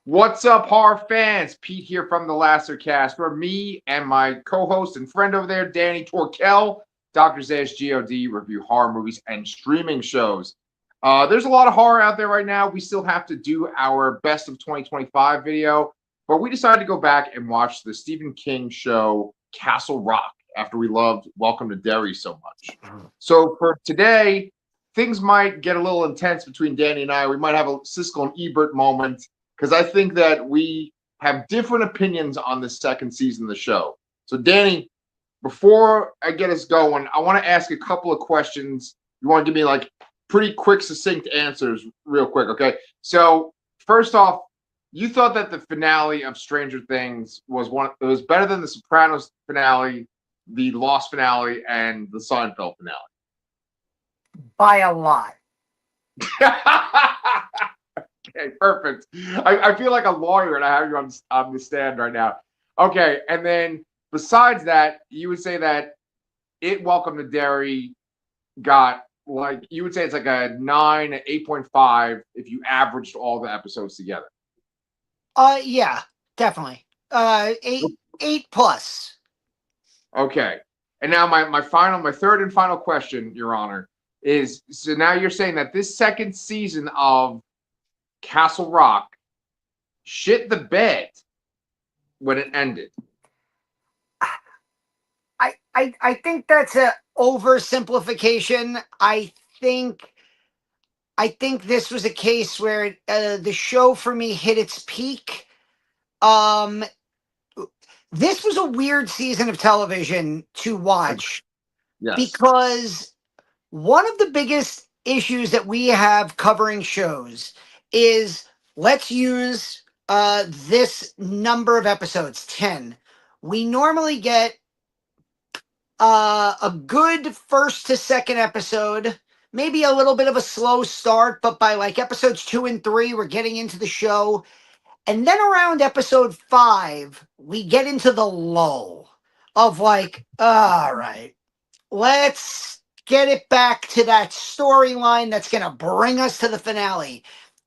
What's up, horror fans? Pete here from the Lasser Cast, where me and my co-host and friend over there, Danny Torkel, Dr. Zayas God, review horror movies and streaming shows. There's a lot of horror out there right now. We still have to do our best of 2025 video, but we decided to go back and watch the Stephen King show Castle Rock after we loved Welcome to Derry so much. So for today, things might get a little intense between Danny and I. We might have a Siskel and Ebert moment, because I think that we have different opinions on the second season of the show. So, Danny, before I get us going, I want to ask a couple of questions. You want to give me like pretty quick, succinct answers real quick, okay? So, first off, you thought that the finale of Stranger Things it was better than the Sopranos finale, the Lost finale, and the Seinfeld finale. By a lot. Okay, perfect. I feel like a lawyer and I have you on the stand right now. Okay, and then besides that, you would say that Welcome to Derry got you would say it's like a 9, 8.5 if you averaged all the episodes together. Yeah, definitely. Eight plus. Okay. And now my third and final question, Your Honor, is so now you're saying that this second season of Castle Rock shit the bed when it ended. I think that's a oversimplification. I think this was a case where the show for me hit its peak. This was a weird season of television to watch. Yes. Because one of the biggest issues that we have covering shows is, let's use this number of episodes, 10. We normally get a good first to second episode, maybe a little bit of a slow start, but by like episodes 2 and 3, we're getting into the show. And then around episode 5, we get into the lull of like, all right, let's get it back to that storyline that's going to bring us to the finale.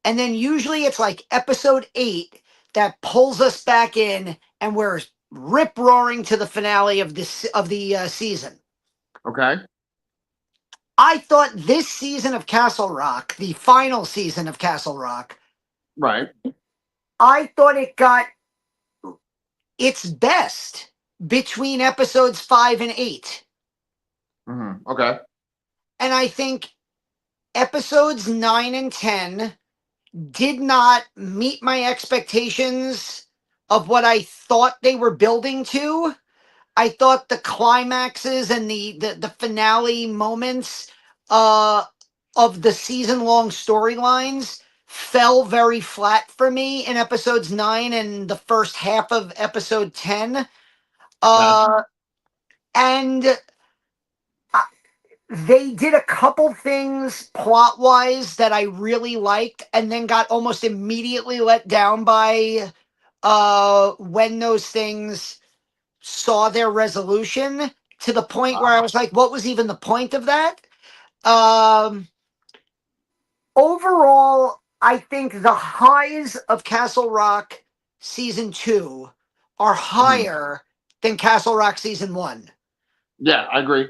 And then usually it's like episode 8 that pulls us back in, and we're rip roaring to the finale of the season. Okay. I thought this season of Castle Rock, the final season of Castle Rock, right, I thought it got its best between episodes 5 and 8. Mm-hmm. Okay. And I think episodes 9 and 10 did not meet my expectations of what I thought they were building to. I thought the climaxes and the finale moments of the season-long storylines fell very flat for me in episodes 9 and the first half of episode 10. And they did a couple things plot-wise that I really liked, and then got almost immediately let down by when those things saw their resolution, to the point where I was like, what was even the point of that? Overall, I think the highs of Castle Rock season 2 are higher than Castle Rock season 1. Yeah, I agree.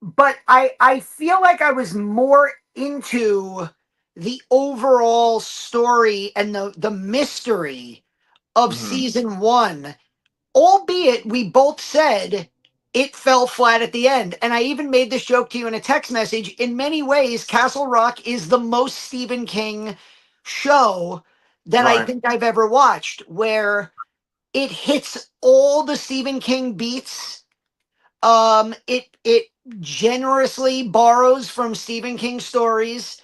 But I feel like I was more into the overall story and the mystery of season 1, albeit we both said it fell flat at the end. And I even made this joke to you in a text message. In many ways, Castle Rock is the most Stephen King show that I think I've ever watched, where it hits all the Stephen King beats. It generously borrows from Stephen King stories.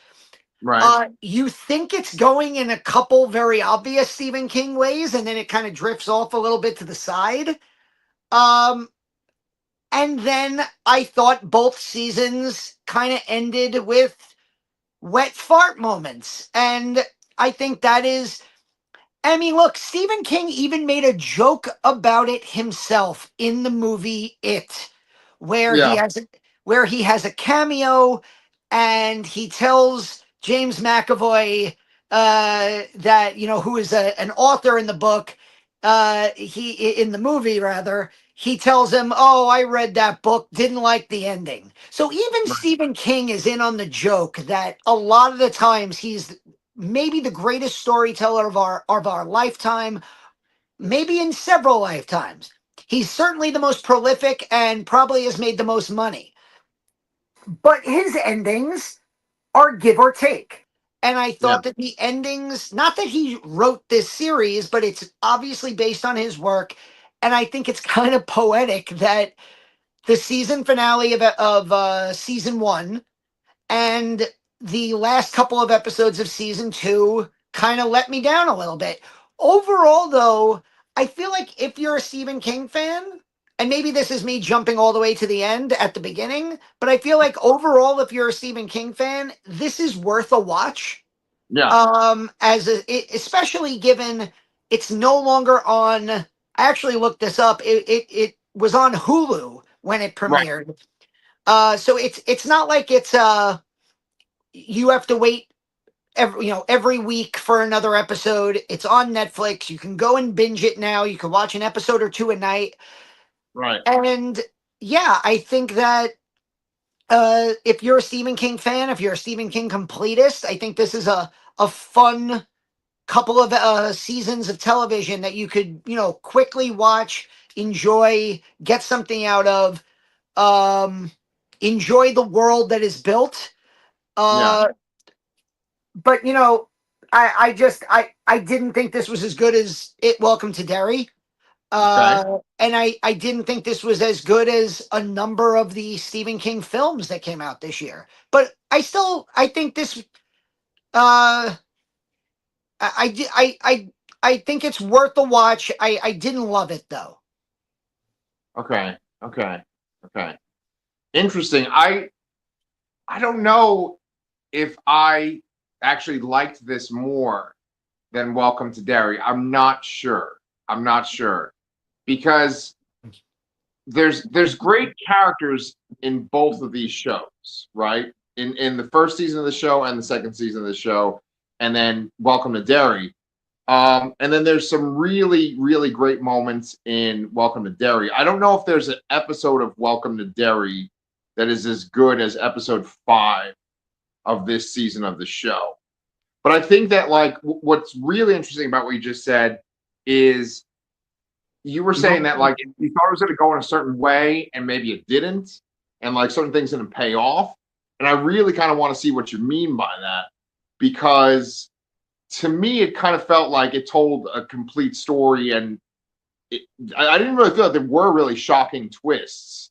Right. You think it's going in a couple very obvious Stephen King ways, and then it kind of drifts off a little bit to the side. And then I thought both seasons kind of ended with wet fart moments. And I think that is, I mean, look, Stephen King even made a joke about it himself in the movie It, where he has a cameo, and he tells James McAvoy, that who is an author in the book, he in the movie rather, he tells him, "Oh, I read that book, didn't like the ending." So even Right. Stephen King is in on the joke that a lot of the times he's maybe the greatest storyteller of our lifetime, maybe in several lifetimes. He's certainly the most prolific and probably has made the most money. But his endings are give or take. And I Yeah. thought that the endings, not that he wrote this series, but it's obviously based on his work. And I think it's kind of poetic that the season finale of season one and the last couple of episodes of season two kind of let me down a little bit. Overall, though, I feel like if you're a Stephen King fan, and maybe this is me jumping all the way to the end at the beginning, but I feel like overall, if you're a Stephen King fan, this is worth a watch. Yeah. Especially given it's no longer on. I actually looked this up. It was on Hulu when it Right. premiered. So it's not like it's you have to wait every week for another episode. It's on Netflix. You can go and binge it now. You can watch an episode or two a night. Right. And yeah, I think that if you're a Stephen King fan, if you're a Stephen King completist, I think this is a fun couple of seasons of television that you could quickly watch, enjoy, get something out of, enjoy the world that is built. Yeah. But I didn't think this was as good as it Welcome to Derry. Okay. And I didn't think this was as good as a number of the Stephen King films that came out this year. But I think this I think it's worth the watch. I didn't love it though. Okay. Okay. Okay. Interesting. I don't know if I actually liked this more than Welcome to Derry. I'm not sure. I'm not sure because there's great characters in both of these shows, right? In the first season of the show and the second season of the show, and then Welcome to Derry. And then there's some really, really great moments in Welcome to Derry. I don't know if there's an episode of Welcome to Derry that is as good as episode 5 of this season of the show. But I think that like what's really interesting about what you just said is you were saying that like you thought it was going to go in a certain way and maybe it didn't, and like certain things didn't pay off. And I really kind of want to see what you mean by that, because to me it kind of felt like it told a complete story, and I didn't really feel like there were really shocking twists.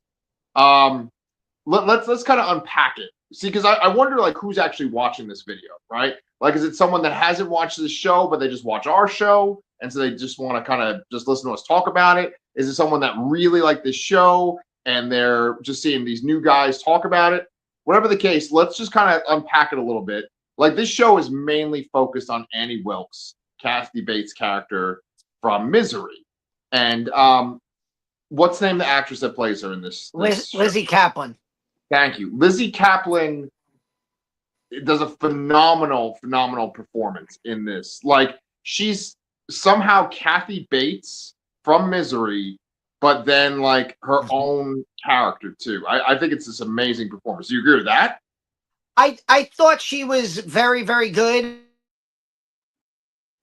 Let's kind of unpack it. See, because I wonder like who's actually watching this video, right? Like, is it someone that hasn't watched this show but they just watch our show and so they just want to kind of just listen to us talk about it? Is it someone that really liked this show and they're just seeing these new guys talk about it? Whatever the case, let's just kind of unpack it a little bit. Like, this show is mainly focused on Annie Wilkes, Kathy Bates' character from Misery, and what's the name of the actress that plays her in this Lizzie Kaplan. Thank you. Lizzie Kaplan does a phenomenal performance in this. Like, she's somehow Kathy Bates from Misery, but then like her own character too. I think it's this amazing performance. Do you agree with that? I thought she was very, very good.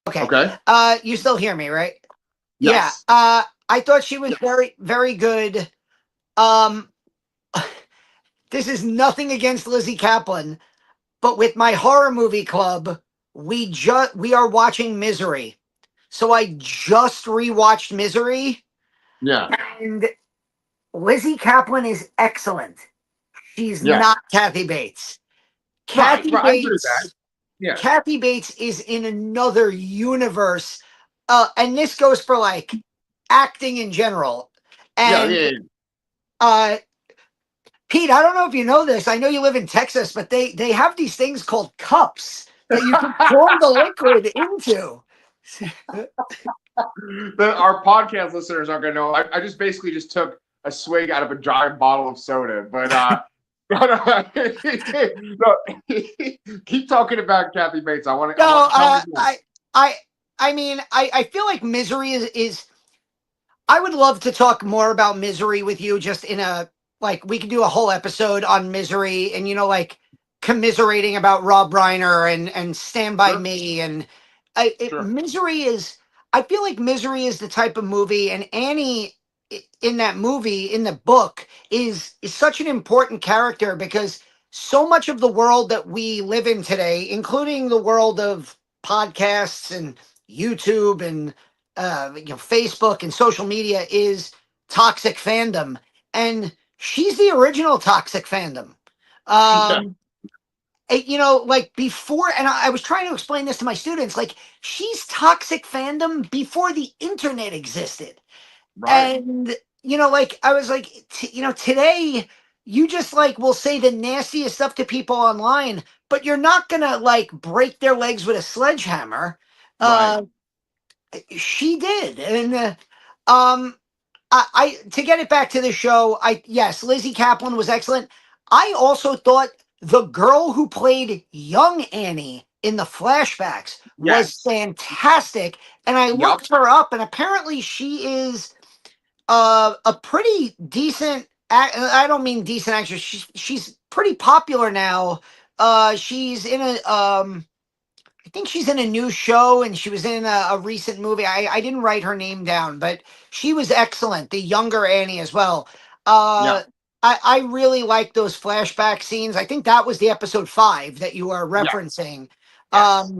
Okay. You still hear me, right? Yes. Yeah. I thought she was very, very good. This is nothing against Lizzie Kaplan, but with my horror movie club, we are watching Misery. So I just rewatched Misery. Yeah. And Lizzie Kaplan is excellent. She's not Kathy Bates. Kathy Bates. Yeah. Kathy Bates is in another universe. And this goes for like acting in general. And Pete, I don't know if you know this. I know you live in Texas, but they have these things called cups that you can pour the liquid into. Our podcast listeners aren't going to know. I just basically just took a swig out of a giant bottle of soda. But No, keep talking about Kathy Bates. I want to. No, Tell me more. I mean, I feel like Misery is. I would love to talk more about Misery with you. Just in a like, we could do a whole episode on Misery, and like commiserating about Rob Reiner and Stand by Sure. Me, and Sure. Misery is. I feel like Misery is the type of movie, and Annie in that movie, in the book, is such an important character because so much of the world that we live in today, including the world of podcasts and YouTube and Facebook and social media, is toxic fandom, and she's the original toxic fandom. Yeah. Like before, and I was trying to explain this to my students, like she's toxic fandom before the internet existed. Right. And like I was like, today you just like will say the nastiest stuff to people online, but you're not gonna like break their legs with a sledgehammer. Right. Uh, she did, and um, I to get it back to the show, yes, Lizzie Kaplan was excellent. I also thought the girl who played young Annie in the flashbacks was Yes. fantastic, and I Yup. looked her up, and apparently she is a pretty decent. I don't mean decent actress. She's pretty popular now. She's in a I think she's in a new show, and she was in a recent movie. I didn't write her name down, but she was excellent. The younger Annie as well. Yeah. I really like those flashback scenes. I think that was the episode 5 that you are Yeah. referencing. Yes.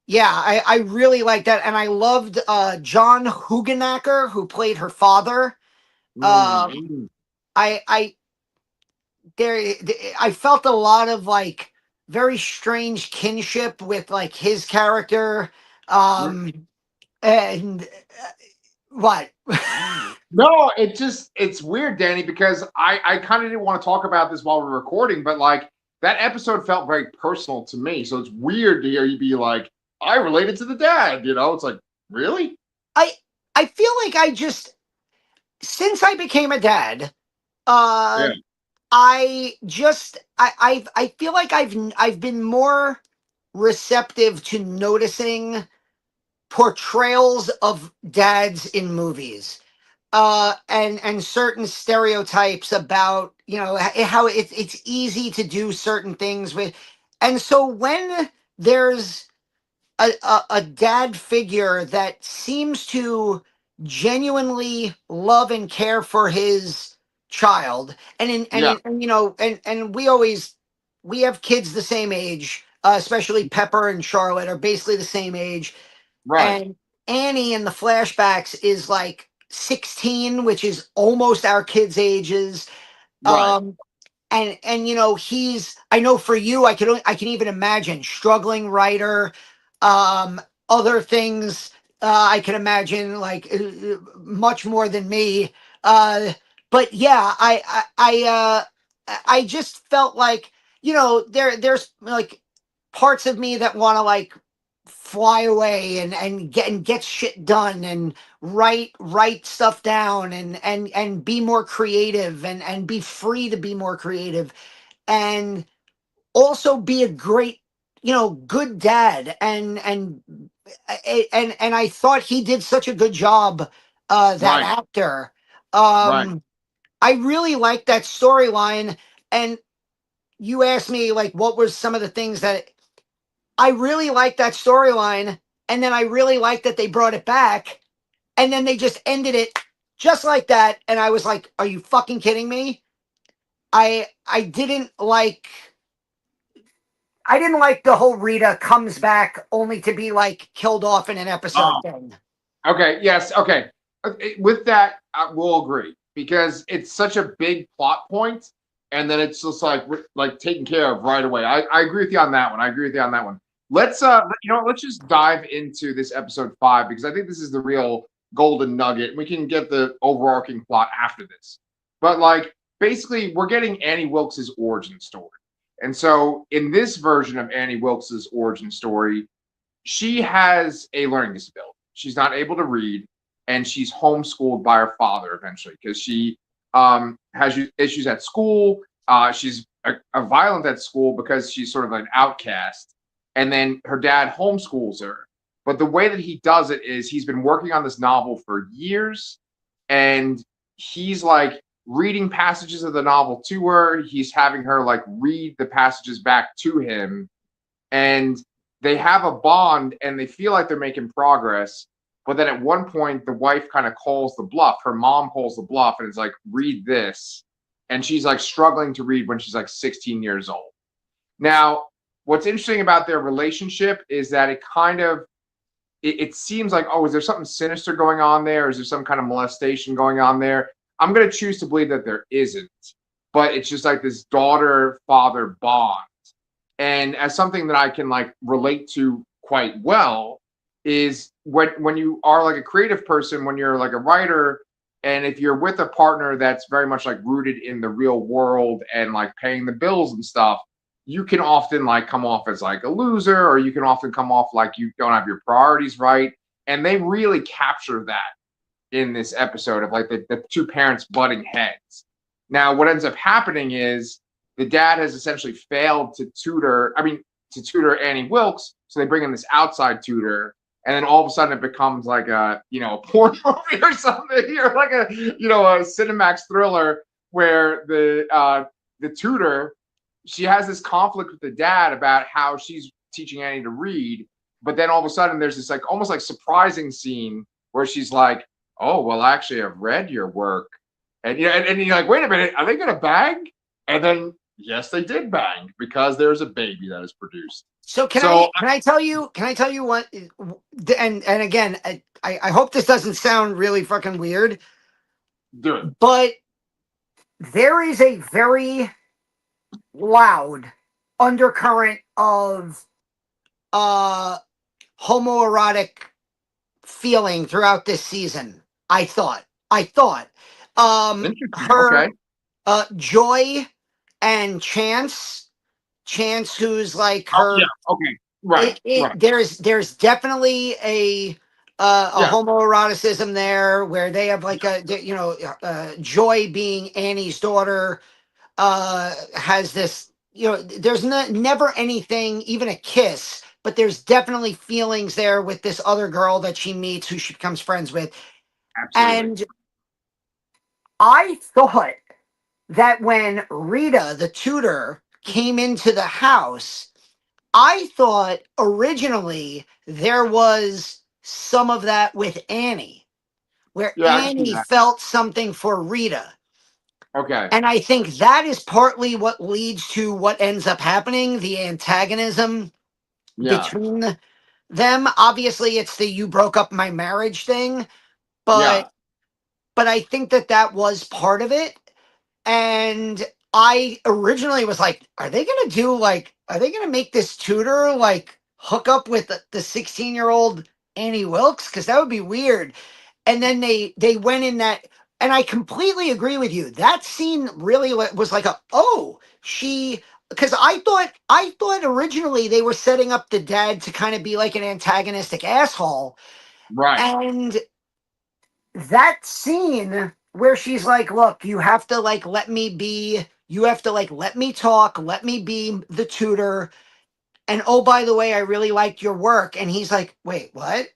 Yeah, I really like that, and I loved John Hugenacker, who played her father. Um, Mm. I there I felt a lot of like very strange kinship with like his character. Mm. And what? No, it's weird, Danny, because I kind of didn't want to talk about this while we're recording, but like that episode felt very personal to me. So it's weird to hear you be like, I related to the dad, It's like, really? I I feel like I just, since I became a dad, uh Yeah. I feel like I've been more receptive to noticing portrayals of dads in movies, and certain stereotypes about how it's easy to do certain things with. And so when there's a dad figure that seems to genuinely love and care for his child, Yeah. and we have kids the same age, especially Pepper and Charlotte are basically the same age, Right. and Annie in the flashbacks is like 16, which is almost our kids' ages. Right. Um, and he's, I know for you, I can even imagine struggling writer, um, other things. I can imagine like much more than me. Uh, but yeah, I just felt like there's like parts of me that want to like fly away and get shit done and write stuff down and be more creative and be free to be more creative, and also be a great good dad, and I thought he did such a good job, that Right. actor. Right. I really liked that storyline, and you asked me like what were some of the things that I really liked that storyline, and then I really liked that they brought it back, and then they just ended it just like that, and I was like, "Are you fucking kidding me?" I didn't like. I didn't like the whole Rita comes back only to be like killed off in an episode Oh, thing. okay. Yes. Okay. With that, we'll agree because it's such a big plot point, and then it's just like taken care of right away. I agree with you on that one. I agree with you on that one. Let's just dive into this episode 5 because I think this is the real golden nugget. We can get the overarching plot after this, but like basically, we're getting Annie Wilkes's origin story, and so in this version of Annie Wilkes's origin story, she has a learning disability. She's not able to read, and she's homeschooled by her father eventually because she has issues at school. She's violent at school because she's sort of an outcast, and then her dad homeschools her. But the way that he does it is he's been working on this novel for years, and he's like reading passages of the novel to her. He's having her like read the passages back to him, and they have a bond and they feel like they're making progress. But then at one point, the wife kind of calls the bluff. Her mom calls the bluff and is like, read this. And she's like struggling to read when she's like 16 years old. Now, what's interesting about their relationship is that it seems like, oh, is there something sinister going on there? Is there some kind of molestation going on there? I'm going to choose to believe that there isn't. But it's just like this daughter-father bond. And as something that I can like relate to quite well is when you are like a creative person, when you're like a writer, and if you're with a partner that's very much like rooted in the real world and like paying the bills and stuff, you can often like come off as like a loser, or you can often come off like you don't have your priorities right. And they really capture that in this episode of like the two parents butting heads. Now, what ends up happening is the dad has essentially failed to tutor Annie Wilkes. So they bring in this outside tutor. And then all of a sudden it becomes like a porn movie or something, or like a Cinemax thriller where the tutor, she has this conflict with the dad about how she's teaching Annie to read. But then all of a sudden there's this like almost like surprising scene where she's like, oh, well, actually I've read your work. And and you're like, wait a minute, are they going to bang? And then, yes, they did bang because there's a baby that is produced. So can I tell you what, and again, I hope this doesn't sound really fucking weird. Do it. But there is a very loud undercurrent of homoerotic feeling throughout this season. I thought her okay. Joy and Chance, who's like her. Oh, yeah. Okay. Right. Right. There's definitely a homoeroticism there where they have like Joy being Annie's daughter has this, there's never anything, even a kiss, but there's definitely feelings there with this other girl that she meets who she becomes friends with. Absolutely. And I thought that when Rita, the tutor, came into the house, I thought originally there was some of that with Annie, where Annie felt something for Rita. Okay. And I think that is partly what leads to what ends up happening, the antagonism between them. Obviously, it's the "you broke up my marriage" thing, but I think that was part of it. And I originally was like, are they going to make this tutor like hook up with the 16-year-old Annie Wilkes? Because that would be weird. And then they went in that, and I completely agree with you. That scene really was like because I thought originally they were setting up the dad to kind of be like an antagonistic asshole. Right. And that scene where she's like, look, you have to like let me talk, let me be the tutor. And oh, by the way, I really liked your work. And he's like, wait, what?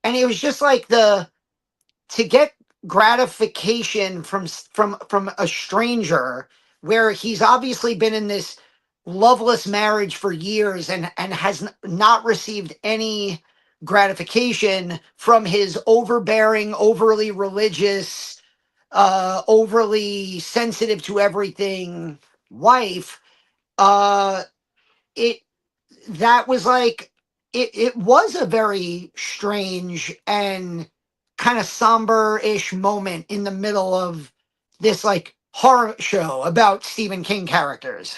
And it was just like to get gratification from a stranger, where he's obviously been in this loveless marriage for years and has not received any gratification from his overbearing, overly religious, overly sensitive to everything wife. It was a very strange and kind of somber-ish moment in the middle of this like horror show about Stephen King characters.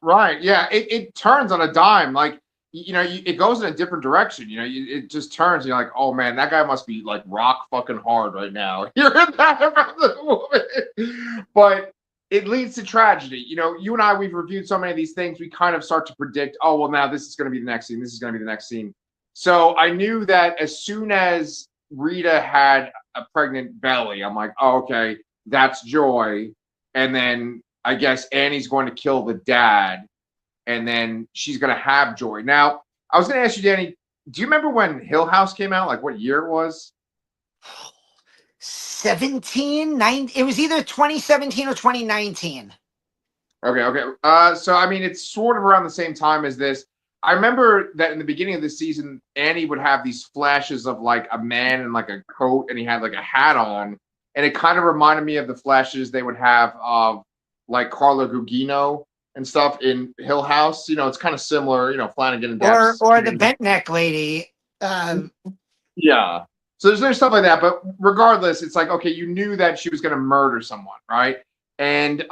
Right. Yeah, it turns on a dime. Like, it goes in a different direction. It just turns. You're like, oh man, that guy must be like rock fucking hard right now. Hearing that about the woman, but it leads to tragedy. You and I, we've reviewed so many of these things. We kind of start to predict, oh well, now this is going to be the next scene. This is going to be the next scene. So I knew that as soon as Rita had a pregnant belly, I'm like, oh, okay, that's Joy. And then I guess Annie's going to kill the dad, and then she's going to have Joy. Now, I was going to ask you, Danny, do you remember when Hill House came out? Like what year it was? 17, 9, it was either 2017 or 2019. Okay. So I mean, it's sort of around the same time as this. I remember that in the beginning of the season, Annie would have these flashes of like a man in like a coat, and he had like a hat on, and it kind of reminded me of the flashes they would have of like Carla Gugino and stuff in Hill House. You know, it's kind of similar. You know, Flanagan and Daps. Or the bent neck lady. Yeah. So there's stuff like that, but regardless, it's like okay, you knew that she was going to murder someone, right? And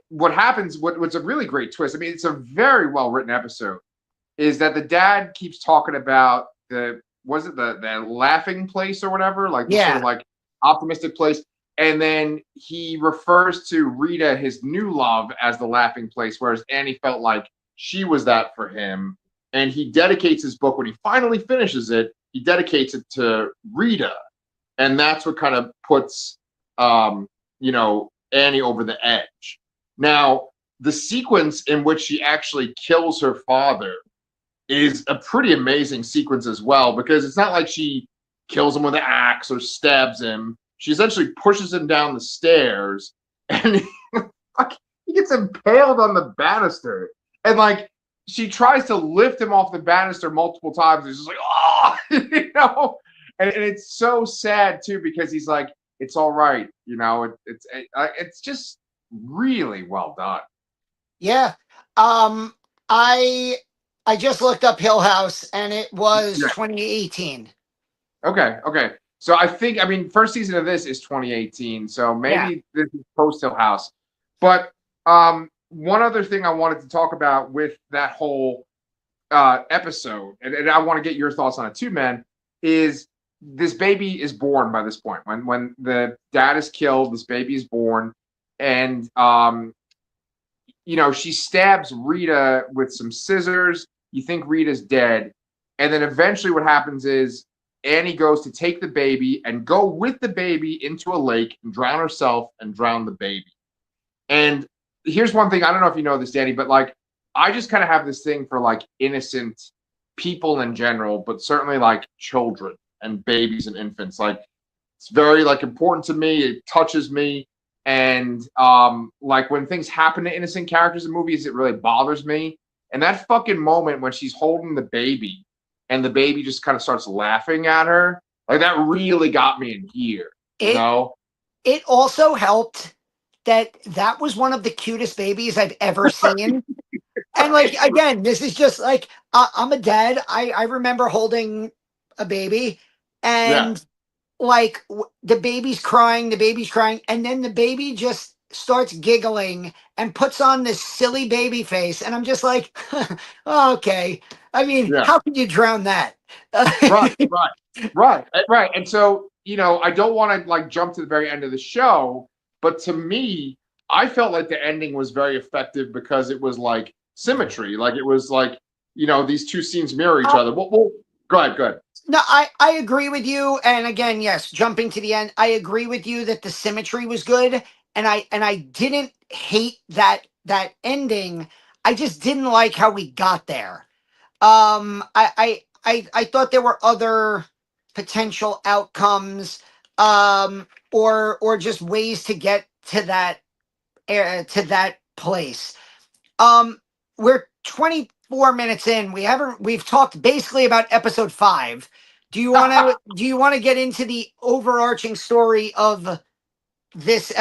what happens? What's a really great twist? I mean, it's a very well written episode. Is that the dad keeps talking about the laughing place or whatever, like the sort of like optimistic place, and then he refers to Rita, his new love, as the laughing place, whereas Annie felt like she was that for him. And he dedicates his book when he finally finishes it. He dedicates it to Rita, and that's what kind of puts Annie over the edge. Now, the sequence in which she actually kills her father is a pretty amazing sequence as well, because it's not like she kills him with an axe or stabs him. She essentially pushes him down the stairs, and he gets impaled on the banister. And like she tries to lift him off the banister multiple times. He's just like, oh, and it's so sad too, because he's like, it's all right, it's just really well done. Yeah. I just looked up Hill House, and it was 2018. Okay. So I mean, first season of this is 2018, so maybe this is post Hill House. But one other thing I wanted to talk about with that whole episode, and I want to get your thoughts on it too, man, is this baby is born by this point. When the dad is killed, this baby is born, and she stabs Rita with some scissors. You think Rita's dead, and then eventually what happens is Annie goes to take the baby and go with the baby into a lake and drown herself and drown the baby. And here's one thing, I don't know if you know this, Danny, but like I just kind of have this thing for like innocent people in general, but certainly like children and babies and infants. Like it's very like important to me. It touches me. And like when things happen to innocent characters in movies, it really bothers me. And that fucking moment when she's holding the baby and the baby just kind of starts laughing at her, like that really got me in gear. It also helped that was one of the cutest babies I've ever seen. And like, again, this is just like, I'm a dad. I remember holding a baby, and like the baby's crying, and then the baby just starts giggling and puts on this silly baby face. And I'm just like, oh, okay. I mean, how can you drown that? Right. And so, I don't want to like jump to the very end of the show, but to me, I felt like the ending was very effective because it was like symmetry. Like it was like, these two scenes mirror each other. Well, go ahead. No, I agree with you. And again, yes, jumping to the end, I agree with you that the symmetry was good. And I didn't hate that ending. I just didn't like how we got there. I thought there were other potential outcomes, or just ways to get to that place. We're 24 minutes in. We've talked basically about episode 5. Do you want to get into the overarching story of this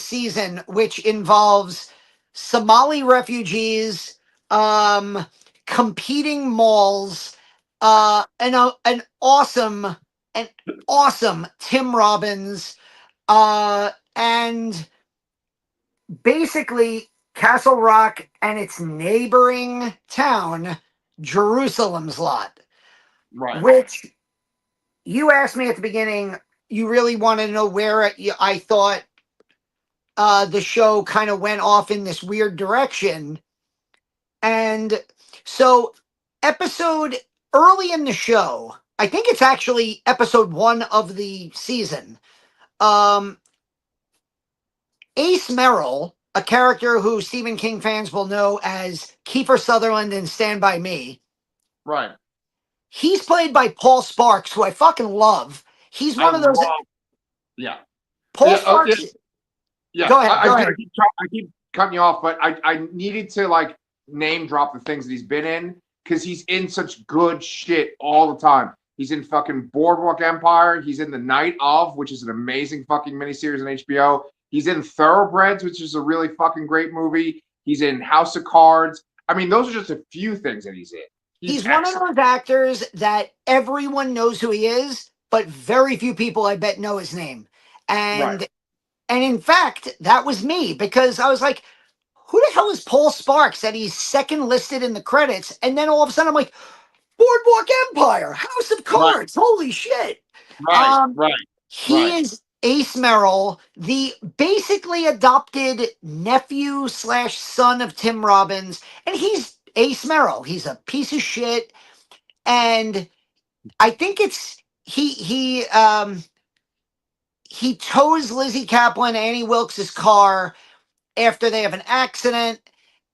season, which involves Somali refugees, competing malls, an awesome Tim Robbins, and basically Castle Rock and its neighboring town, Jerusalem's Lot. Right. Which you asked me at the beginning, you really wanted to know where I thought the show kind of went off in this weird direction. And so early in the show, I think it's actually episode 1 of the season, Ace Merrill, a character who Stephen King fans will know as Kiefer Sutherland in Stand By Me, Right. he's played by Paul Sparks, who I fucking love. He's I one of those. love. Yeah. Paul Yeah. Oh, yeah. Sparks. Yeah. Go ahead. Go ahead. I keep cutting you off, but I needed to like name drop the things that he's been in because he's in such good shit all the time. He's in fucking Boardwalk Empire. He's in The Night of, which is an amazing fucking miniseries on HBO. He's in Thoroughbreds, which is a really fucking great movie. He's in House of Cards. I mean, those are just a few things that he's in. He's one of those actors that everyone knows who he is, but very few people, I bet, know his name. And Right. and in fact, that was me because I was like, who the hell is Paul Sparks that he's second listed in the credits? And then all of a sudden I'm like, Boardwalk Empire, House of Cards, holy shit. Right. He is Ace Merrill, the basically adopted nephew slash son of Tim Robbins, and he's Ace Merrill. He's a piece of shit, and I think it's he tows Lizzie Kaplan, Annie Wilkes' car after they have an accident,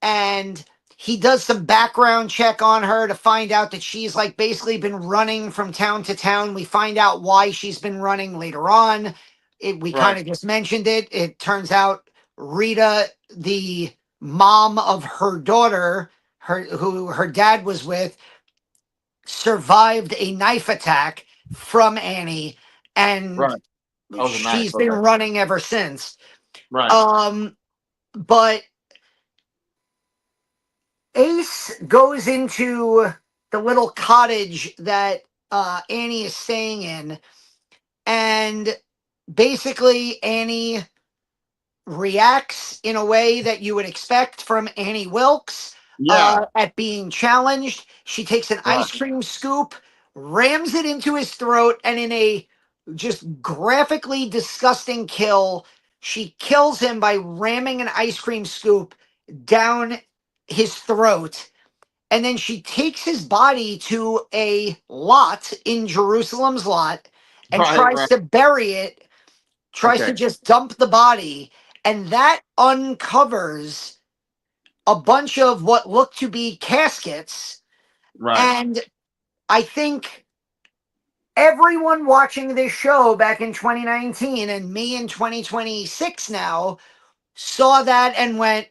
and he does some background check on her to find out that she's like basically been running from town to town. We find out why she's been running later on. We kind of just mentioned it. It turns out Rita, the mom of her daughter, who her dad was with, survived a knife attack from Annie, and she's been running ever since. Right. But Ace goes into the little cottage that Annie is staying in, and basically Annie reacts in a way that you would expect from Annie Wilkes at being challenged. She takes an ice cream scoop, rams it into his throat, and in a just graphically disgusting kill, she kills him by ramming an ice cream scoop down his throat. And then she takes his body to a lot in Jerusalem's lot and tries to bury it, tries to just dump the body. And that uncovers a bunch of what look to be caskets. Right. And I think everyone watching this show back in 2019 and me in 2026 now saw that and went,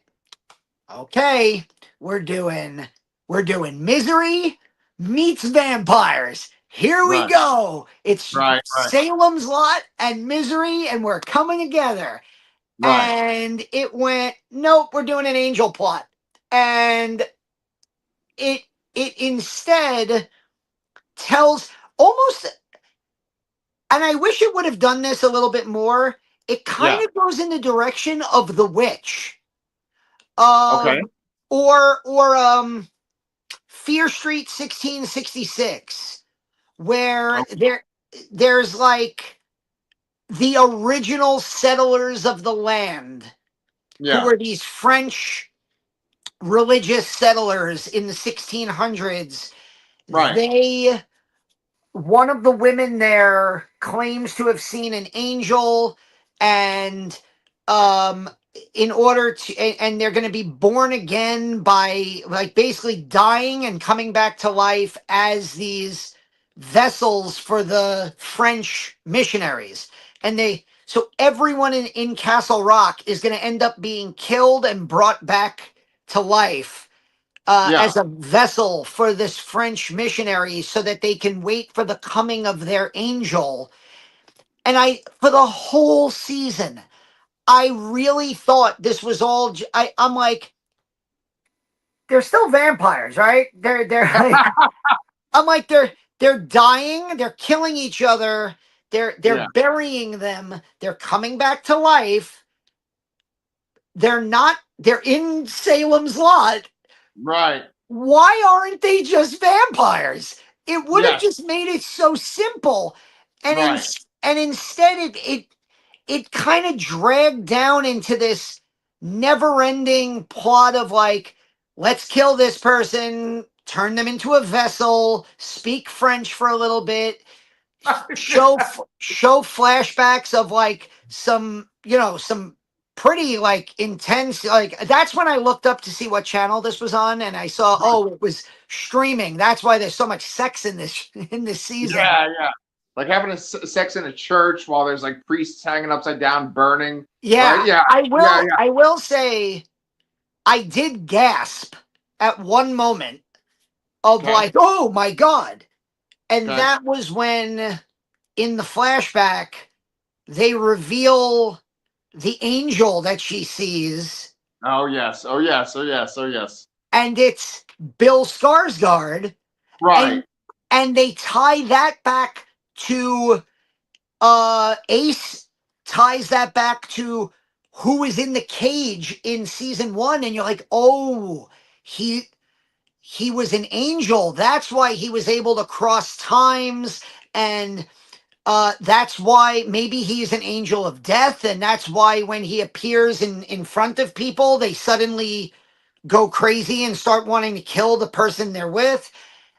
okay, we're doing Misery meets vampires. Here we go. It's Salem's Lot and Misery, and we're coming together. And it went, nope, we're doing an angel plot. And it instead tells almost, and I wish it would have done this a little bit more. It kind of goes in the direction of The Witch. Or Fear Street 1666, where there's like the original settlers of the land, who were these French religious settlers in the 1600s. One of the women there claims to have seen an angel, and in order to, and they're going to be born again by like basically dying and coming back to life as these vessels for the French missionaries. And so everyone in Castle Rock is going to end up being killed and brought back to life as a vessel for this French missionary so that they can wait for the coming of their angel. And for the whole season, I really thought this was all. I'm like, they're still vampires, right? They're like, I'm like, they're dying, they're killing each other, they're burying them, they're coming back to life. They're in Salem's Lot. Right. Why aren't they just vampires? It would have just made it so simple. And and instead it kind of dragged down into this never-ending plot of like, let's kill this person, turn them into a vessel, speak French for a little bit, show flashbacks of like some pretty like intense. Like that's when I looked up to see what channel this was on, and I saw it was streaming. That's why there's so much sex in this season. Yeah. Like having sex in a church while there's like priests hanging upside down, burning. Yeah, Right? Yeah. I will say, I did gasp at one moment of like, oh my god, and that was when in the flashback they reveal the angel that she sees. Oh yes. And it's Bill Skarsgård. Right. And they tie that back to Ace ties that back to who is in the cage in season 1, and you're like, oh, he was an angel. That's why he was able to cross times, and that's why maybe he's an angel of death, and that's why when he appears in front of people, they suddenly go crazy and start wanting to kill the person they're with.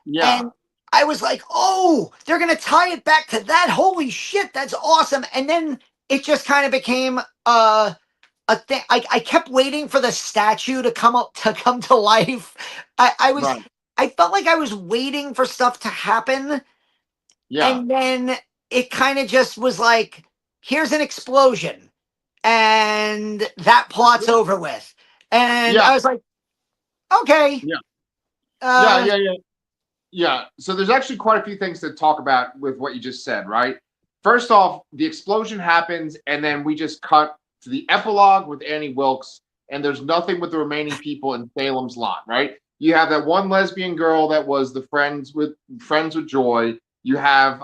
Yeah. And I was like, oh, they're going to tie it back to that. Holy shit, that's awesome. And then it just kind of became a thing. I kept waiting for the statue to come to life. I felt like I was waiting for stuff to happen. Yeah. And then it kind of just was like, here's an explosion. And that plot's over with. And I was like, okay. Yeah. So there's actually quite a few things to talk about with what you just said, right? First off, the explosion happens, and then we just cut to the epilogue with Annie Wilkes, and there's nothing with the remaining people in Salem's Lot, right? You have that one lesbian girl that was the friends with Joy. You have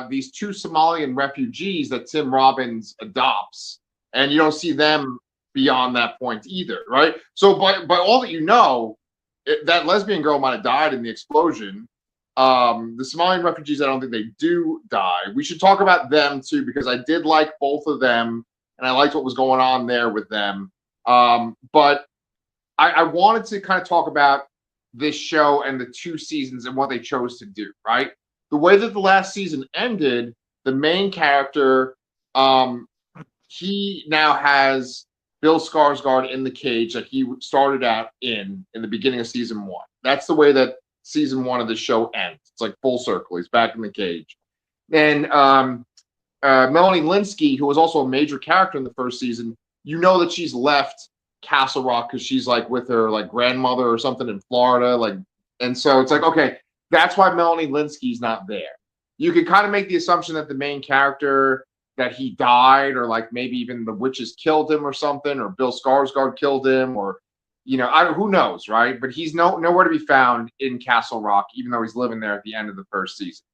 these 2 Somalian refugees that Tim Robbins adopts, and you don't see them beyond that point either, right? So by all that you know, that lesbian girl might have died in the explosion. The Somalian refugees, I don't think they do die. We should talk about them too, because I did like both of them, and I liked what was going on there with them. But I wanted to kind of talk about this show and the 2 seasons and what they chose to do, right? The way that the last season ended, the main character, he now has Bill Skarsgård in the cage that he started out in the beginning of season 1. That's the way that season 1 of the show ends. It's like full circle. He's back in the cage. And Melanie Lynskey, who was also a major character in the first season, you know that she's left Castle Rock because she's like with her like grandmother or something in Florida. Like, and so it's like, okay, that's why Melanie Lynskey's not there. You could kind of make the assumption that the main character, that he died, or like maybe even the witches killed him or something, or Bill Skarsgård killed him, or who knows, right? But he's nowhere to be found in Castle Rock, even though he's living there at the end of the first season.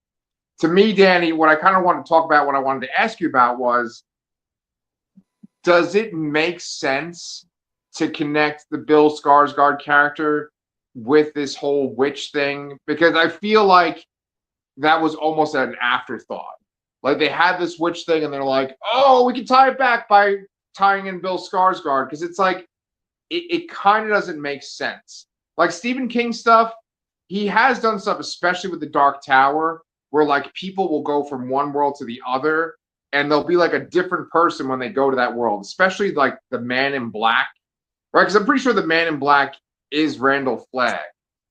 To me, Danny, what I kind of wanted to talk about, what I wanted to ask you about was, does it make sense to connect the Bill Skarsgård character with this whole witch thing? Because I feel like that was almost an afterthought. Like they had this witch thing and they're like, oh, we can tie it back by tying in Bill Skarsgård, because it's like, it kind of doesn't make sense. Like Stephen King stuff, he has done stuff, especially with The Dark Tower, where like people will go from one world to the other, and they'll be like a different person when they go to that world, especially like the Man in Black, right? Because I'm pretty sure the Man in Black is Randall Flagg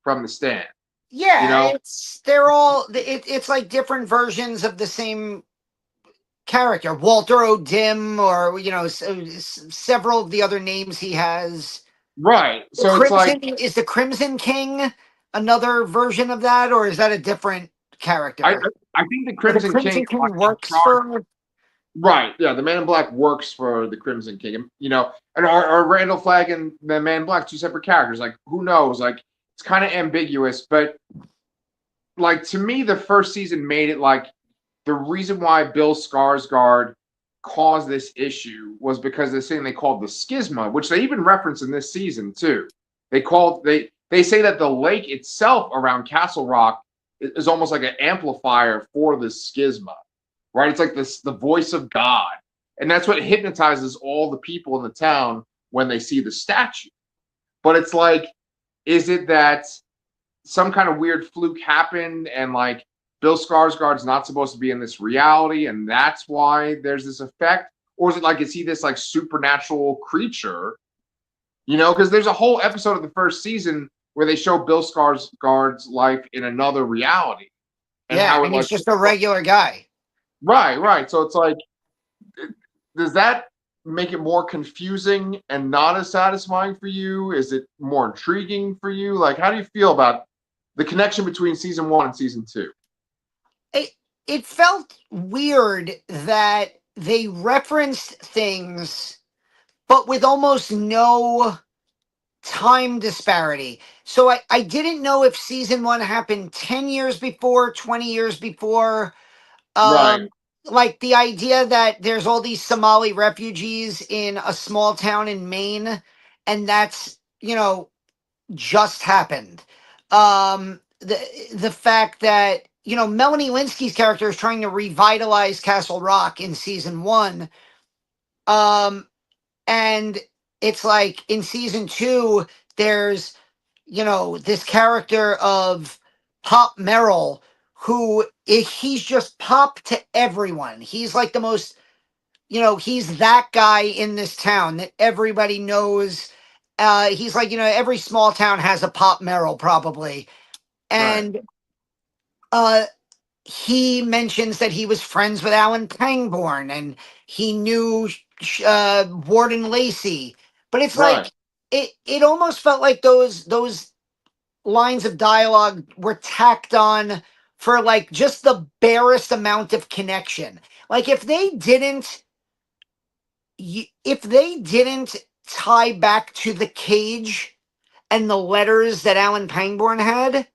from The Stand. Yeah, it's like different versions of the same character. Walter O'Dim, or several of the other names he has. Right. So it's like, is the Crimson King another version of that, or is that a different character? I think the Crimson King works for. Right. Yeah, the Man in Black works for the Crimson King. And are Randall Flagg and the Man in Black 2 separate characters? Like, who knows? Like, it's kind of ambiguous, but like to me, the first season made it like the reason why Bill Skarsgård caused this issue was because this thing they called the schisma, which they even reference in this season too. They say that the lake itself around Castle Rock is almost like an amplifier for the schisma, right? It's like the voice of God, and that's what hypnotizes all the people in the town when they see the statue. But it's like, is it that some kind of weird fluke happened and like Bill Skarsgård's not supposed to be in this reality, and that's why there's this effect? or is it like, is he this like supernatural creature? You know, because there's a whole episode of the first season where they show Bill Skarsgård's life in another reality, and Yeah, how it and like he's just a regular guy. right. So it's like, does that make it more confusing and not as satisfying for you? Is it more intriguing for you? Like, how do you feel about the connection between season 1 and season 2? It felt weird that they referenced things, but with almost no time disparity. So I didn't know if season 1 happened 10 years before, 20 years before. Right, Like the idea that there's all these Somali refugees in a small town in Maine, and that's, just happened. The fact that, Melanie Linsky's character is trying to revitalize Castle Rock in season 1. And it's like in season 2, there's, this character of Pop Merrill who he's just Pop to everyone. He's like the most, he's that guy in this town that everybody knows. He's like, every small town has a Pop Merrill probably. right, And he mentions that he was friends with Alan Pangborn and he knew Warden Lacey. But it's right. like it almost felt like those lines of dialogue were tacked on for like just the barest amount of connection. Like if they didn't tie back to the cage and the letters that Alan Pangborn had,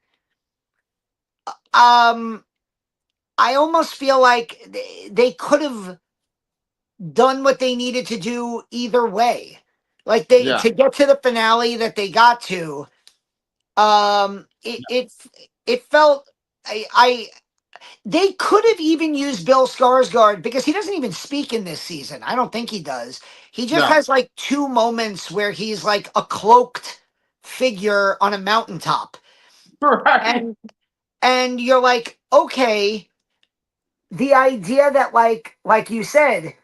I almost feel like they could have done what they needed to do either way. Like Yeah, to get to the finale that they got to, it felt I they could have even used Bill Skarsgård because he doesn't even speak in this season. I don't think he does. He just no. has like 2 moments where he's like a cloaked figure on a mountaintop. Right. And you're like, okay, the idea that like you said,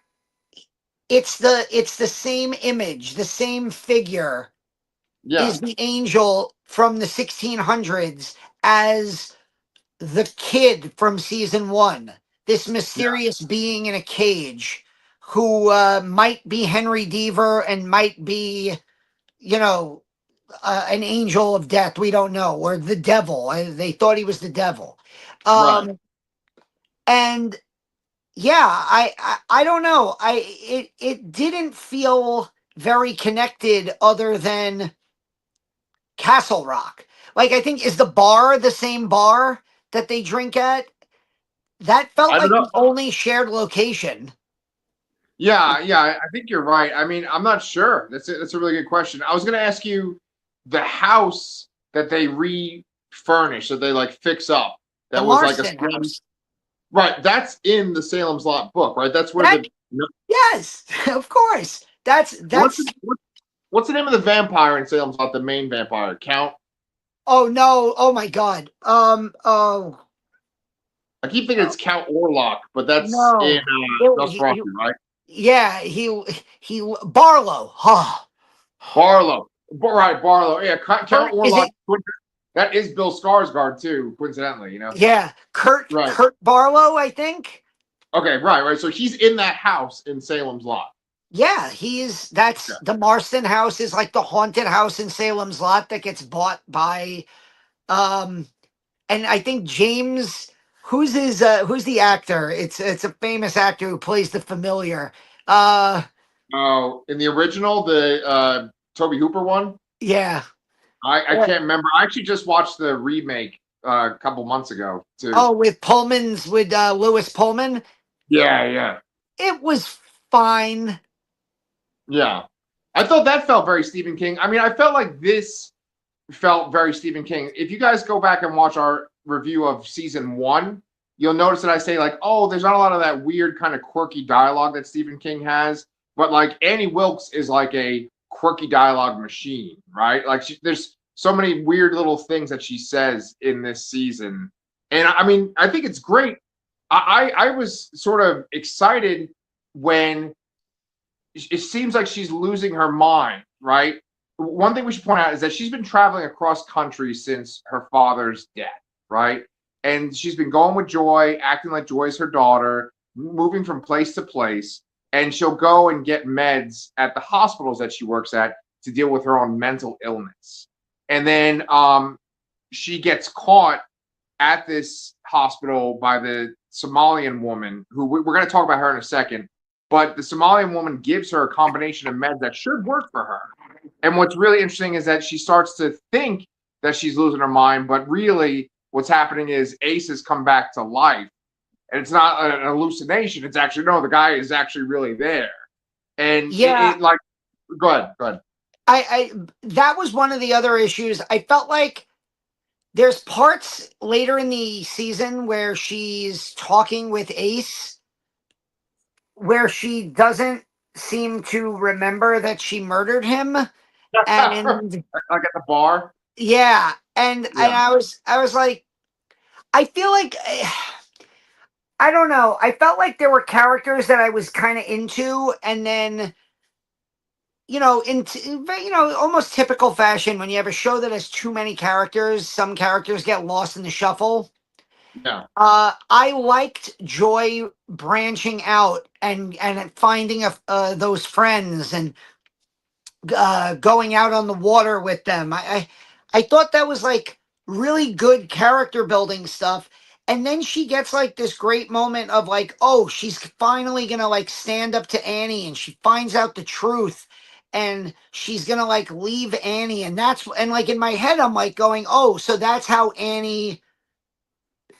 it's the same image, the same figure Yeah, is the angel from the 1600s as the kid from season 1, this yeah, mysterious being in a cage who might be Henry Deaver and might be, you know, an angel of death. We don't know, or the devil. They thought he was the devil. right. And yeah, I don't know. It didn't feel very connected other than Castle Rock. Like I think is the bar the same bar that they drink at? That felt I don't like know. the only shared location. Yeah, I think you're right. I mean, I'm not sure. That's a really good question. I was going to ask you the house that they refurnish, that they like fix up. The That was like a Marston house. right. That's in the Salem's Lot book, right? That's where That the yes, of course. That's what's that's what's the name of the vampire in Salem's Lot? The main vampire, Count. oh no, oh my god. Oh I keep thinking it's Count Orlok, but that's in no. It, Nosferatu, right? yeah, he Barlow. Oh. Barlow. Right, Barlow. Yeah, Count Is Orlok. it That is Bill Skarsgård too, coincidentally. You know. yeah, Right. Kurt Barlow, I think. Okay. Right. So he's in that house in Salem's Lot. Yeah, Yeah. that's the Marston house is like the haunted house in Salem's Lot that gets bought by um and I think James who's the actor? It's a famous actor who plays the familiar. Uh Oh, in the original, the Toby Hooper one, yeah. I can't remember. I actually just watched the remake a couple months ago too. Oh, with Lewis Pullman. Yeah. It was fine. Yeah. I thought that felt very Stephen King. I mean, I felt like this felt very Stephen King. If you guys go back and watch our review of season 1, you'll notice that I say like, oh, there's not a lot of that weird kind of quirky dialogue that Stephen King has, but like Annie Wilkes is like a quirky dialogue machine, right? Like there's so many weird little things that she says in this season, and I mean, I think it's great. I was sort of excited when it seems like she's losing her mind, right? One thing we should point out is that she's been traveling across country since her father's death, right? And she's been going with Joy, acting like Joy's her daughter, moving from place to place. And she'll go and get meds at the hospitals that she works at to deal with her own mental illness. And then she gets caught at this hospital by the Somalian woman, who we're going to talk about her in a second. But the Somalian woman gives her a combination of meds that should work for her. And what's really interesting is that she starts to think that she's losing her mind, but really what's happening is Ace has come back to life. And it's not an hallucination. It's actually, no, the guy is actually really there. And Yeah. like, go ahead. I that was one of the other issues. I felt like there's parts later in the season where she's talking with Ace where she doesn't seem to remember that she murdered him. And like at the bar. yeah. And I was like, I feel like I don't know. I felt like there were characters that I was kind of into, and then, in almost typical fashion, when you have a show that has too many characters, some characters get lost in the shuffle. Yeah. I liked Joy branching out and finding those friends and going out on the water with them. I thought that was like really good character building stuff. And then she gets like this great moment of like, oh, she's finally gonna like stand up to Annie, and she finds out the truth, and she's gonna like leave Annie. And like in my head, I'm like going, oh, so that's how Annie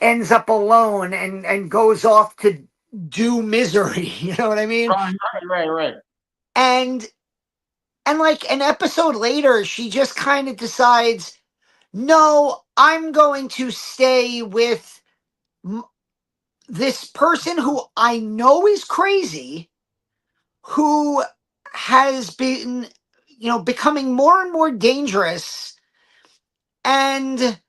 ends up alone and goes off to do misery. You know what I mean? Right. And like an episode later, she just kind of decides, no, I'm going to stay with this person who I know is crazy, who has been, becoming more and more dangerous. And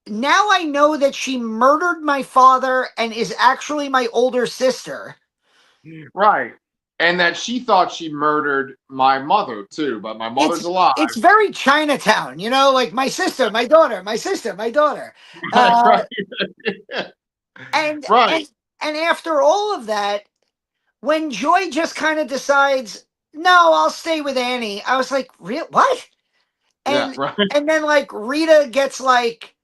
now I know that she murdered my father and is actually my older sister. Right. And that she thought she murdered my mother too, but my mother's alive. It's very Chinatown, like my sister, my daughter, my sister, my daughter. Right. And right. And after all of that, when Joy just kind of decides, no, I'll stay with Annie, I was like, real what? And yeah, right. And then like Rita gets like,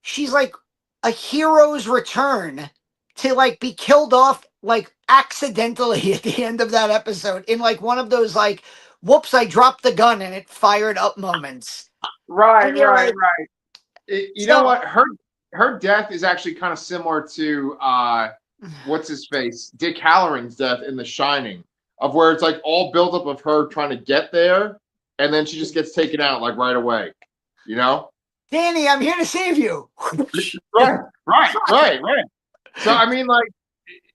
she's like a hero's return to like be killed off like accidentally at the end of that episode in like one of those like, whoops, I dropped the gun and it fired up moments. Right. You know what? Her death is actually kind of similar to what's his face? Dick Halloran's death in The Shining, of where it's like all buildup of her trying to get there, and then she just gets taken out like right away. Danny, I'm here to save you. Right. So I mean, like,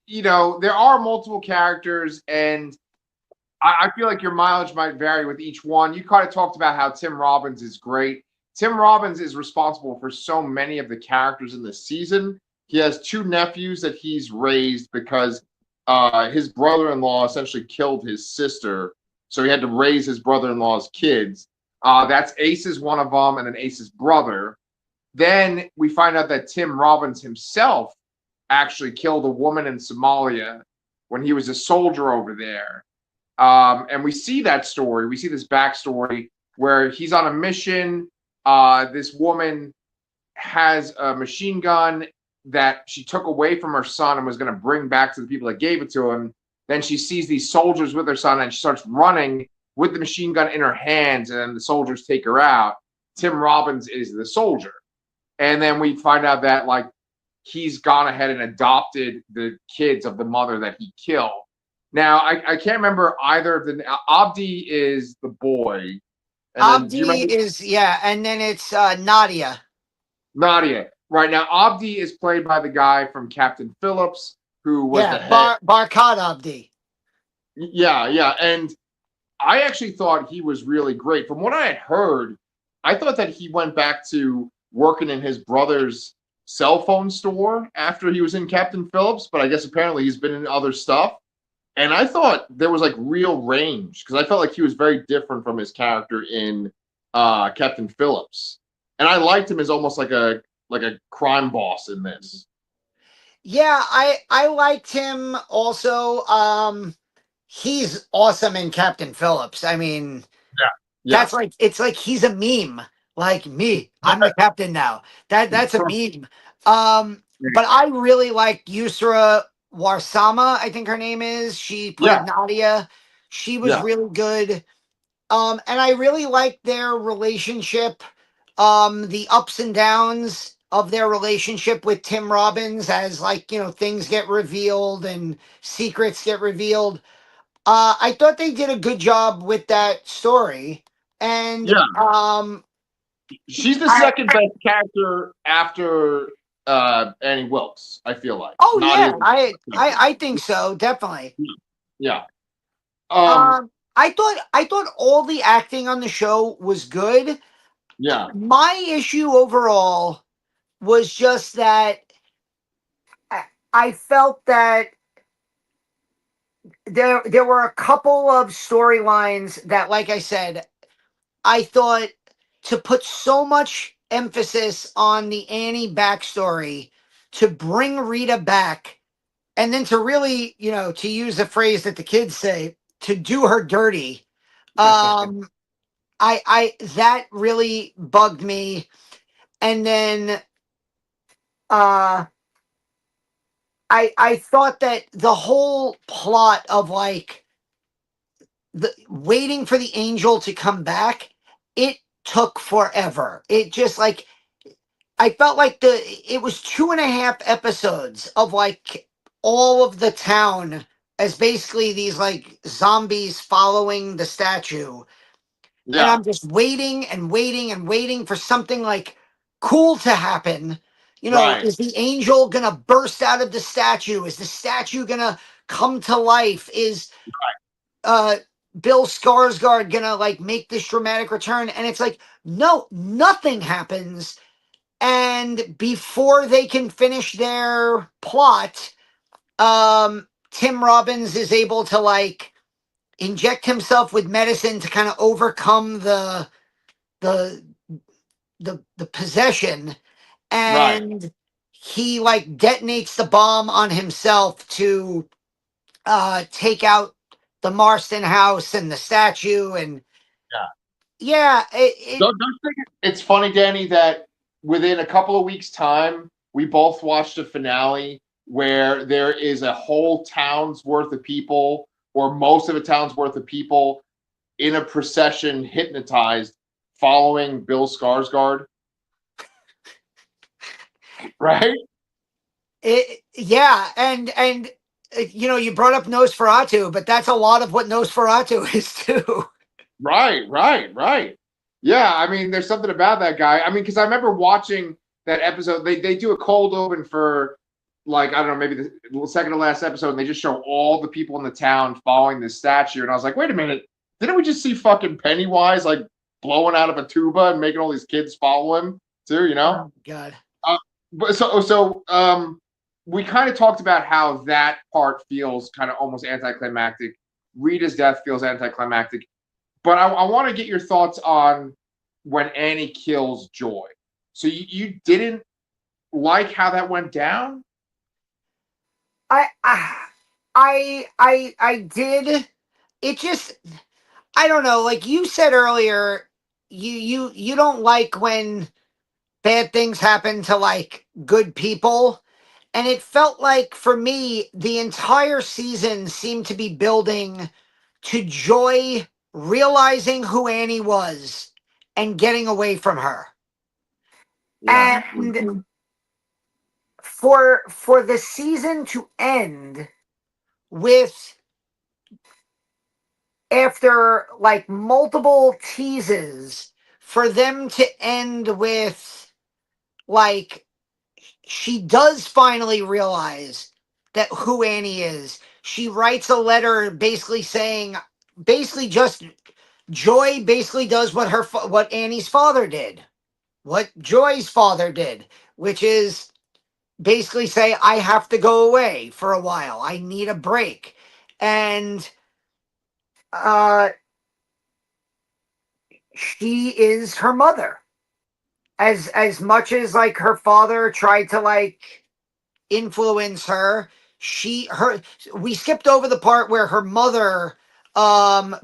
there are multiple characters, and I feel like your mileage might vary with each one. You kind of talked about how Tim Robbins is great. Tim Robbins is responsible for so many of the characters in this season. He has 2 nephews that he's raised because his brother-in-law essentially killed his sister, so he had to raise his brother-in-law's kids. That's Ace is one of them, and then Ace's brother. Then we find out that Tim Robbins himself actually killed a woman in Somalia when he was a soldier over there. And we see that story. We see this backstory where he's on a mission. This woman has a machine gun that she took away from her son and was going to bring back to the people that gave it to him. Then she sees these soldiers with her son, and she starts running with the machine gun in her hands, and then the soldiers take her out. Tim Robbins is the soldier. And then we find out that like he's gone ahead and adopted the kids of the mother that he killed. Now, I can't remember either of the... Abdi is the boy. Abdi is, and then it's Nadia. Right. Now, Abdi is played by the guy from Captain Phillips, who was the head... Barkhad Abdi. Yeah. And I actually thought he was really great. From what I had heard, I thought that he went back to working in his brother's cell phone store after he was in Captain Phillips, but I guess apparently he's been in other stuff. And I thought there was like real range because I felt like he was very different from his character in Captain Phillips, and I liked him as almost like a crime boss in this. Yeah, I liked him also. He's awesome in Captain Phillips. I mean, Yeah, yeah, that's like it's like he's a meme. Like me, I'm the captain now. That's a meme. But I really like Yusra Warsama, I think her name is. She played yeah, Nadia. She was yeah, really good. And I really like their relationship, the ups and downs of their relationship with Tim Robbins as like, things get revealed and secrets get revealed. I thought they did a good job with that story. And yeah. She's the I, second best character after Annie Wilkes. I feel like oh not yeah, even. I think so, definitely. Yeah. I thought all the acting on the show was good. Yeah. My issue overall was just that I felt that there were a couple of storylines that, like I said, I thought to put so much emphasis on the Annie backstory to bring Rita back and then to really, to use a phrase that the kids say, to do her dirty. Um, I that really bugged me. And then uh I thought that the whole plot of like the waiting for the angel to come back, it took forever. It just like I felt like it was 2.5 episodes of like all of the town as basically these like zombies following the statue. And Yeah. I'm just waiting and waiting and waiting for something like cool to happen. Right. Is the angel gonna burst out of the statue? Is the statue gonna come to life? Is uh Bill Skarsgård gonna like make this dramatic return? And it's like, no, nothing happens. And before they can finish their plot, Tim Robbins is able to like inject himself with medicine to kind of overcome the the possession, Right. and he like detonates the bomb on himself to take out the Marston house and the statue. And Yeah. yeah, Don't you think it's funny, Danny, that within a couple of weeks' time, we both watched a finale where there is a whole town's worth of people, or most of a town's worth of people, in a procession, hypnotized, following Bill Skarsgård. Right? yeah, and you brought up Nosferatu, but that's a lot of what Nosferatu is too. Right, right, right. Yeah, I mean, there's something about that guy. I mean, because I remember watching that episode. They do a cold open for like, I don't know, maybe the second to last episode, and they just show all the people in the town following this statue. And I was like, wait a minute, didn't we just see fucking Pennywise like blowing out of a tuba and making all these kids follow him too? Oh God. But we kind of talked about how that part feels kind of almost anticlimactic. Rita's death feels anticlimactic. But I want to get your thoughts on when Annie kills Joy. So you didn't like how that went down? I did. It just, I don't know. Like you said earlier, you don't like when bad things happen to like good people. And it felt like for me, the entire season seemed to be building to Joy realizing who Annie was and getting away from her. Yeah. And for the season to end with, after like multiple teases, for them to end with like she does finally realize that who Annie is. She writes a letter basically saying, basically just Joy basically does what Annie's father did, what Joy's father did, which is basically say, I have to go away for a while. I need a break. And uh, she is her mother. As much as like her father tried to like influence her, we skipped over the part where her mother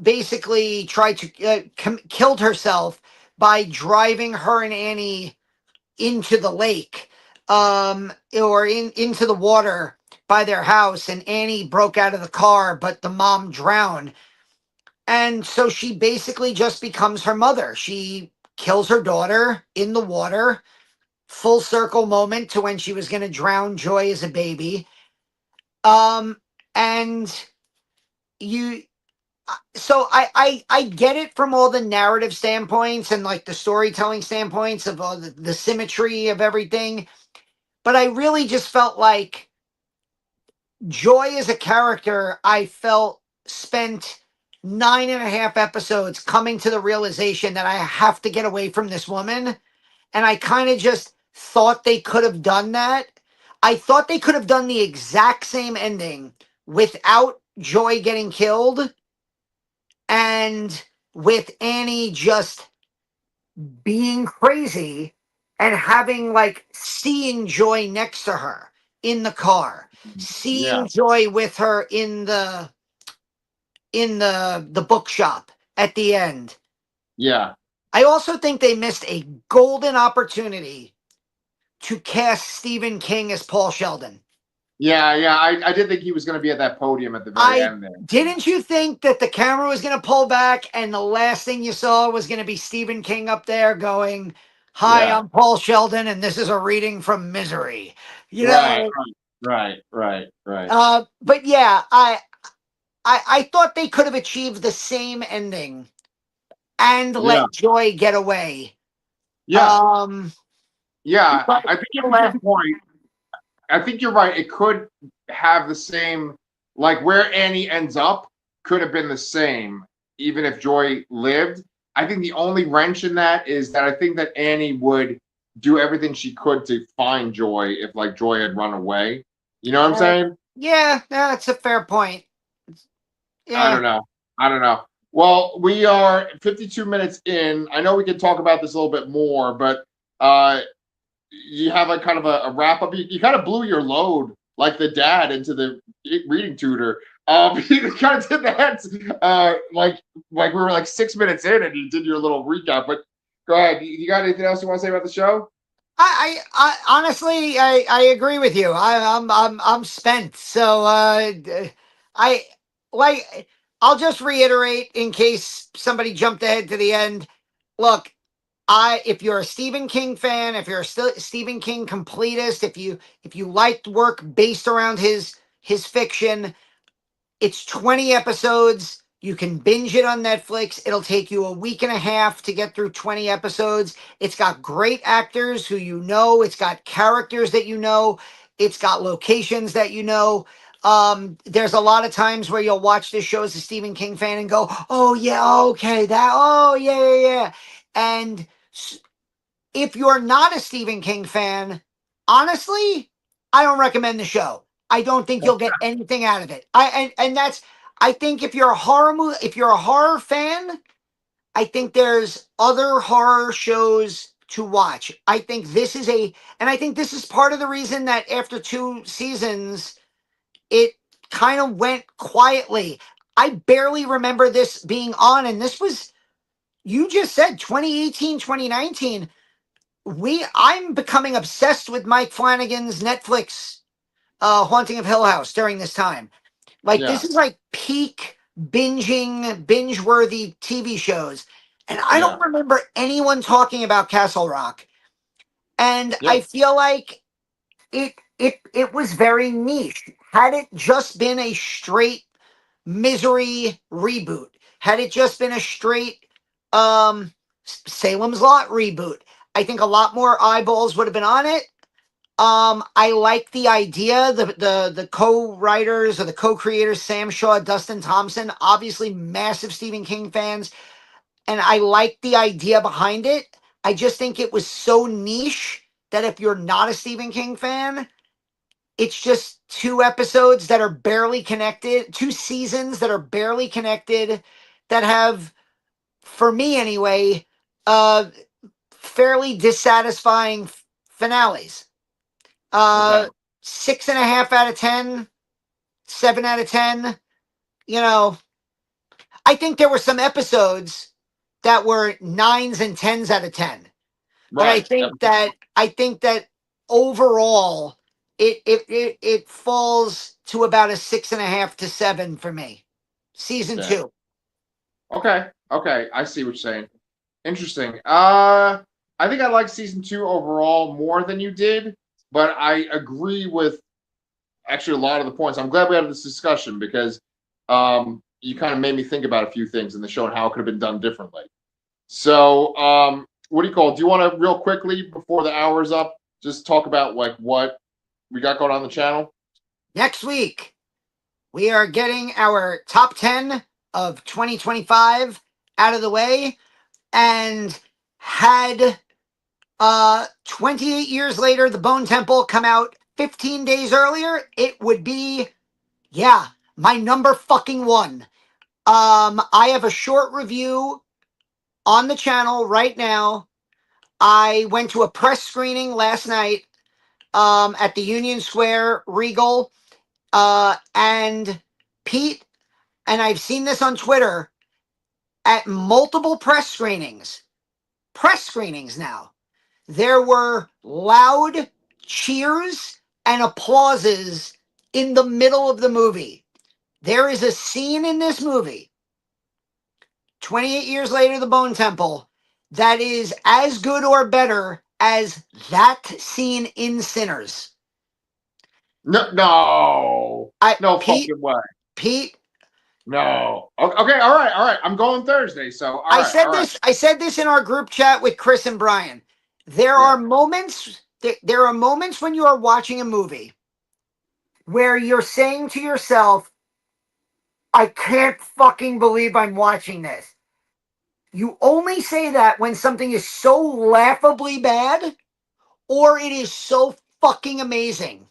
basically tried to killed herself by driving her and Annie into the lake, or into the water by their house, and Annie broke out of the car, but the mom drowned. And so she basically just becomes her mother. She kills her daughter in the water. Full circle moment to when she was going to drown Joy as a baby. And you, so I get it from all the narrative standpoints and like the storytelling standpoints of all the symmetry of everything. But I really just felt like Joy as a character, I felt spent 9.5 episodes coming to the realization that I have to get away from this woman. And I kind of just thought they could have done that. I thought they could have done the exact same ending without Joy getting killed and with Annie just being crazy and having like seeing Joy next to her in the car, seeing Yeah. Joy with her in the bookshop at the end. Yeah. I also think they missed a golden opportunity to cast Stephen King as Paul Sheldon. Yeah, yeah. I did think he was going to be at that podium at the very end there. Didn't you think that the camera was going to pull back and the last thing you saw was going to be Stephen King up there going, "Hi, Yeah. I'm Paul Sheldon, and this is a reading from Misery." You Right, know. right. But yeah, I thought they could have achieved the same ending and Yeah. let Joy get away. Yeah. Um, Yeah. but I think you have a good point. I think you're right. It could have the same, like where Annie ends up could have been the same, even if Joy lived. I think the only wrench in that is that I think that Annie would do everything she could to find Joy if like Joy had run away. You know what I'm saying? yeah, that's a fair point. I Yeah. don't know. I don't know. Well, we are 52 minutes in. I know we can talk about this a little bit more, but you have a kind of a wrap up. You kind of blew your load like the dad into the reading tutor. You kind of did that like we were like 6 minutes in and you did your little recap. But go ahead. You got anything else you want to say about the show? I honestly, I agree with you. I'm spent. So I like. I'll just reiterate in case somebody jumped ahead to the end. Look, if you're a Stephen King fan, if you're a Stephen King completist, if you liked work based around his fiction, it's 20 episodes. You can binge it on Netflix. It'll take you a week and a half to get through 20 episodes. It's got great actors who you know. It's got characters that you know. It's got locations that you know. There's a lot of times where you'll watch this show as a Stephen King fan and go, "Oh yeah, okay, oh yeah." And if you're not a Stephen King fan, honestly, I don't recommend the show. I don't think you'll get anything out of it. And that's I think if you're a if you're a horror fan, I think there's other horror shows to watch. I think this is and I think this is part of the reason that after 2 seasons, it kind of went quietly. I barely remember this being on, and this was, you just said 2018, 2019. I'm becoming obsessed with Mike Flanagan's Netflix Haunting of Hill House during this time. Like Yeah. this is like peak binge worthy TV shows. And I Yeah. don't remember anyone talking about Castle Rock. And Yeah. I feel like it was very niche. Had it just been a straight Misery reboot, had it just been a straight Salem's Lot reboot, I think a lot more eyeballs would have been on it. I like the idea. The co-writers or the co-creators, Sam Shaw, Dustin Thompson, obviously massive Stephen King fans, and I like the idea behind it. I just think it was so niche that if you're not a Stephen King fan, it's just two episodes that are barely connected, two seasons that are barely connected, that have, for me anyway, fairly dissatisfying finales. Okay. 6.5 out of 10, 7 out of 10. You know, I think there were some episodes that were 9s and 10s out of 10. But Right. I think that overall it falls to about a 6.5 to 7 for me. Season Yeah. 2. Okay. Okay. I see what you're saying. Interesting. I think I like season 2 overall more than you did, but I agree with actually a lot of the points. I'm glad we had this discussion because you kind of made me think about a few things in the show and how it could have been done differently. So, what do you call it? Do you want to real quickly before the hour's up, just talk about like what we got going on the channel? Next week, we are getting our top 10 of 2025 out of the way, and had 28 years later the Bone Temple come out 15 days earlier, it would be, yeah, my number fucking one. I have a short review on the channel right now. I went to a press screening last night at the Union Square Regal, and Pete, and I've seen this on Twitter, at multiple press screenings now, there were loud cheers and applauses in the middle of the movie. There is a scene in this movie, 28 years later, The Bone Temple, that is as good or better as that scene in Sinners. No, no, no Pete, fucking way. Pete, No. Okay. All right. All right. I'm going Thursday. So, all right. All right. I said this in our group chat with Chris and Brian. There Yeah. are moments. There are moments when you are watching a movie where you're saying to yourself, "I can't fucking believe I'm watching this." You only say that when something is so laughably bad or it is so fucking amazing.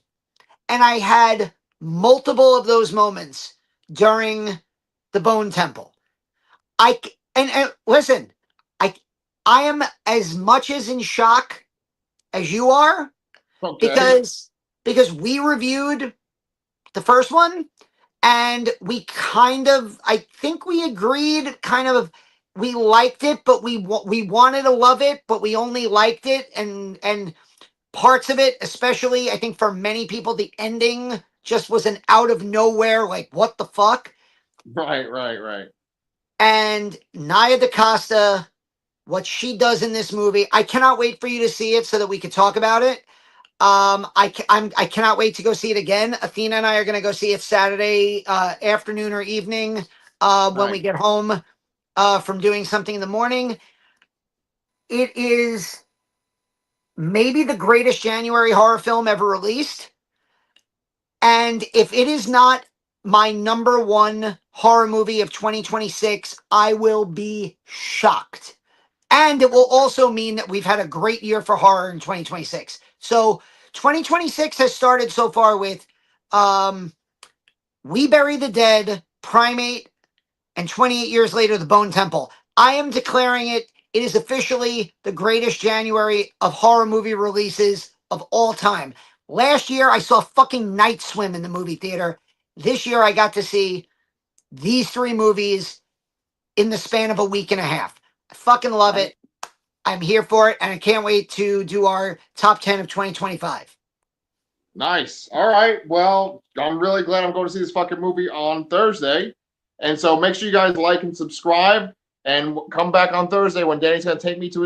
And I had multiple of those moments during the Bone Temple. And listen, I I am as much as in shock as you are, Okay. because we reviewed the first one, and we kind of, I think we agreed, kind of, we liked it, but we wanted to love it, but we only liked it, and parts of it, especially I think for many people, the ending just was an out of nowhere, like, what the fuck. Right. Right. Right. And Nia DaCosta, what she does in this movie, I cannot wait for you to see it so that we can talk about it. I cannot wait to go see it again. Athena and I are going to go see it Saturday afternoon or evening when we Nice. get home from doing something in the morning. It is maybe the greatest January horror film ever released. And if it is not my number one horror movie of 2026, I will be shocked. And it will also mean that we've had a great year for horror in 2026. So 2026 has started so far with We Bury the Dead, Primate, and 28 years later, The Bone Temple. I am declaring it. It is officially the greatest January of horror movie releases of all time. Last year, I saw fucking Night Swim in the movie theater. This year, I got to see these three movies in the span of a week and a half. I fucking love it. I'm here for it, and I can't wait to do our top 10 of 2025. Nice. All right. Well, I'm really glad I'm going to see this fucking movie on Thursday. And so make sure you guys like and subscribe and come back on Thursday when Danny's going to take me to his